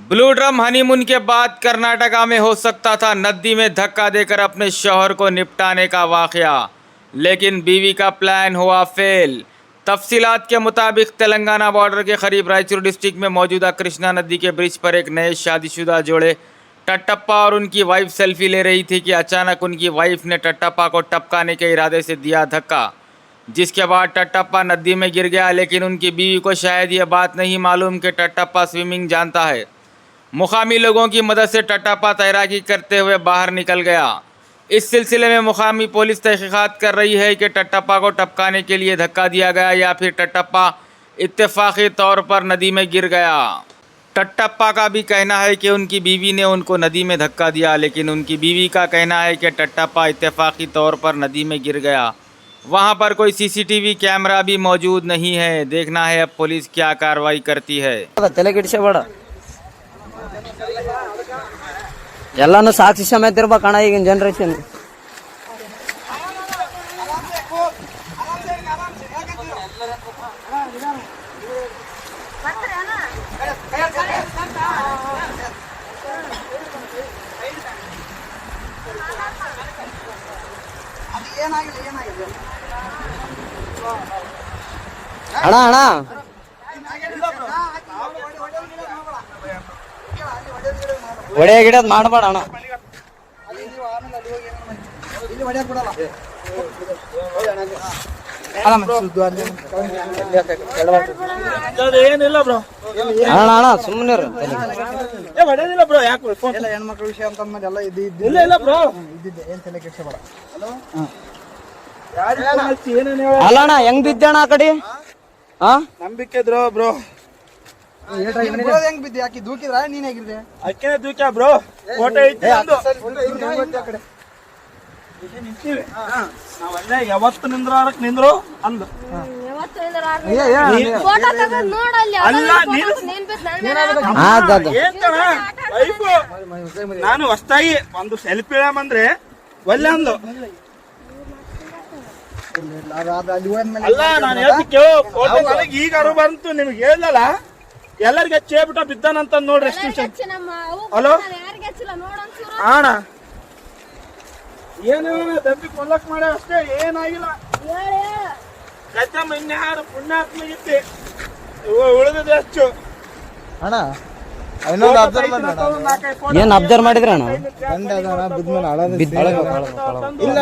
Blue drum honeymoon के बाद कर्नाटका में हो सकता था नदी में धक्का देकर अपने शौहर को निपटाने का वाकया, लेकिन बीवी का प्लान हुआ फेल। तफसीलात के मुताबिक तेलंगाना बॉर्डर के करीब रायचूर डिस्ट्रिक्ट में मौजूदा कृष्णा नदी के ब्रिज पर एक नए शादीशुदा जोड़े टट्टप्पा और उनकी वाइफ सेल्फी ले रही थी कि अचानक उनकी वाइफ ने टट्टप्पा को टपकाने के इरादे से दिया धक्का, जिसके बाद टट्टप्पा नदी में गिर गया। लेकिन उनकी बीवी को शायद ये बात नहीं मालूम कि टट्टप्पा स्विमिंग जानता है। मुकामी लोगों की मदद से टट्टप्पा तैराकी करते हुए बाहर निकल गया। इस सिलसिले में मुकामी पुलिस तहकीकात कर रही है कि टट्टप्पा को टपकाने के लिए धक्का दिया गया या फिर टट्टप्पा इत्तेफाकी तौर पर नदी में गिर गया। टट्टप्पा का भी कहना है कि उनकी बीवी ने उनको नदी में धक्का दिया, लेकिन उनकी बीवी का कहना है कि टट्टप्पा इत्तेफाकी तौर पर नदी में गिर गया। वहां पर कोई सीसीटीवी कैमरा भी मौजूद नहीं है। देखना है अब पुलिस क्या कार्रवाई करती है। ಎಲ್ಲಾನು ಸಾಕ್ಷಿ ಸಮೇತ ಇರ್ಬೇಕಣ್ಣ ಈಗಿನ ಜನರೇಷನ್. ಅಣ್ಣ ಅಣ್ಣ ಒಡೆ ಗಿಡದ್ ಮಾಡಬೇಡ ಅಣ್ಣ. ಏನಿಲ್ಲ ಬ್ರೋ, ಅಣ್ಣ ಅಣ್ಣ ಸುಮ್ಮನೆ ಹೊಡೆದಿಲ್ಲ ಬ್ರೋ. ಯಾಕೆ ಹೆಣ್ಮಕ್ಳ ವಿಷಯ ಅಂತ ಎಲ್ಲ ಇಲ್ಲ ಇಲ್ಲ ಬ್ರೋ, ಇದ್ದಿದ್ದೆ ಏನ್ ತಲೆ ಕೆಡ್ಸಬೇಡ. ಏನೇನು ಅಲ್ಲ ಅಣ್ಣ ಹೆಂಗ್ ಬಿದ್ದಣ್ಣ ಆ ಕಡೆ? ಹಾ ನಂಬಿಕೆ ಇದ್ರು ಬ್ರೋ. ಹೆಂಗ್ ಬಿದ್ದೆ? ಯಾಕೆ ದೂಕಿದ್ರ ನೀನ್ ಹೇಗಿದ್ದೆ? ಅಕ್ಕೇನೆ ದೂಕ್ಯ ಬ್ರೋ. ಫೋಟೋ ಐತಿ ನಂದು. ನಿಂತೀವಿ ನಾವಲ್ಲೇ ಯಾವತ್ತು ನಿಂದ್ರಾರಕ್ ನಿಂದ್ರು ಅಂದು. ಅಲ್ಲ ವೈಫ್ ನಾನು ಹೊಸ್ತಾಗಿ ಒಂದು ಸೆಲ್ಫಿ ಅಂದ್ರೆ ಒಲ್ಲೆ ಅಂದು. ಅಲ್ಲ ನಾನು ಹೇಳ್ತಿಕ್ಕೆ ಫೋಟೋ ನನಗೆ ಈಗ ಅರು ಬಂತು, ನಿಮ್ಗೆ ಹೇಳಲ್ಲ ಎಲ್ಲರಿಗೆ ಹಚ್ಚೇಬಿಟ್ಟ ಬಿದ್ದಾನಂತ ನೋಡ್ರಿ. ಎಷ್ಟು ನಿಮಿಷ. ಹಲೋ ಅಣ್ಣ, ಏನು ದಬ್ಬಿ ಕೊಲ್ಲಕ್ ಮಾಡ ಅಷ್ಟೇ, ಏನಾಗಿಲ್ಲ. ಗದ್ದಮ್ಮ ಇನ್ಯಾರು ಪುಣ್ಯಾತ್ಮ ಇದ್ದೆ ಉಳಿದಿದೆ ಹೆಚ್ಚು. ಅಣ್ಣ ಇನ್ನೊಂದು ಅಬ್ಸರ್ವ್ ಏನ್ ಅಬ್ಸರ್ವ್ ಮಾಡಿದ್ರ ಅಣ್ಣ? ಬಿದ್ಮೇಲೆ ಇಲ್ಲ